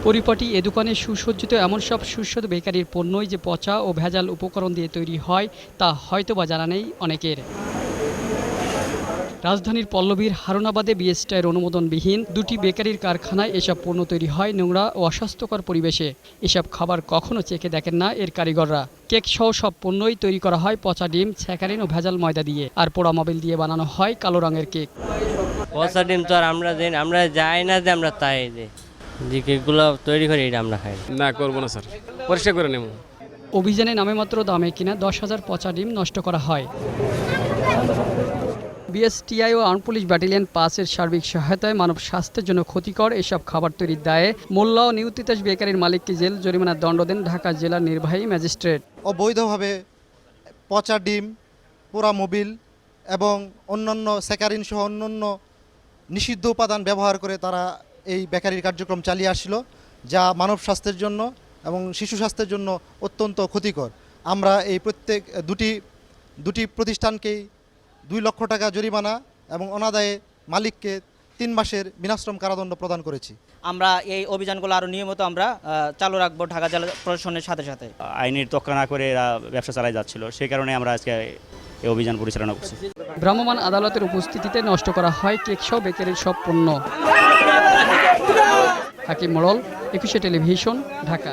পরিপাটি এ দোকানে সুসজ্জিত এমন সব সুস্বাদু বেকারির পণ্যই যে পচা ও ভেজাল উপকরণ দিয়ে তৈরি হয় তা হয়তোবা জানা নেই অনেকের। রাজধানীর পল্লবীর হারুনাবাদে বিএসটিআইয়ের অনুমোদনবিহীন দুটি বেকারির কারখানায় এসব পণ্য তৈরি হয় নোংরা ও অস্বাস্থ্যকর পরিবেশে। এসব খাবার কখনো চেখে দেখেন না এর কারিগররা। কেক সহ সব পণ্যই তৈরি করা হয় পচা ডিম, স্যাকারিন ও ভেজাল ময়দা দিয়ে, আর পোড়া মোবিল দিয়ে বানানো হয় কালো রঙের কেক। পচা ডিম তো আর আমরা যাই না যে আমরা তাই যে কেকগুলো তৈরি করে এটা আমরা খাই না, করবো না স্যার, পরিষ্কার করে নেব। অভিযানে নামে মাত্র দামে কিনা 10,000 পচা ডিম নষ্ট করা হয়। বিএসটিআই ও আর্ম পুলিশ ব্যাটালিয়ন 5-এর সার্বিক সহায়তায় মানব স্বাস্থ্যের জন্য ক্ষতিকর এসব খাবার তৈরির দায়ে মোল্লা ও নিউ তিতাস বেকারির মালিককে জেল জরিমানার দণ্ড দেন ঢাকা জেলার নির্বাহী ম্যাজিস্ট্রেট। অবৈধভাবে পচা ডিম, পোড়া মোবিল এবং অন্যান্য স্যাকারিন সহ অন্যান্য নিষিদ্ধ উপাদান ব্যবহার করে তারা এই বেকারির কার্যক্রম চালিয়ে আসছিল, যা মানব স্বাস্থ্যের জন্য এবং শিশু স্বাস্থ্যের জন্য অত্যন্ত ক্ষতিকর। আমরা এই প্রত্যেক দুটি প্রতিষ্ঠানকেই 2 লক্ষ টাকা জরিমানা এবং অনাদায়ে মালিককে 3 মাসের বিনাশ্রম কারাদণ্ড প্রদান করেছি। আমরা এই অভিযানগুলো আরও নিয়মিত আমরা চালু রাখবো ঢাকা জেলা প্রশাসনের সাথে সাথে। আইনের তোয়াক্কা না করে এরা ব্যবসা চালাই যাচ্ছিল, সেই কারণে আমরা আজকে এই অভিযান পরিচালনা করছি। ভ্রাম্যমাণ আদালতের উপস্থিতিতে নষ্ট করা হয় কেক সহ বেকারির সব পণ্য। হাকিম মোড়ল, 21 টেলিভিশন, ঢাকা।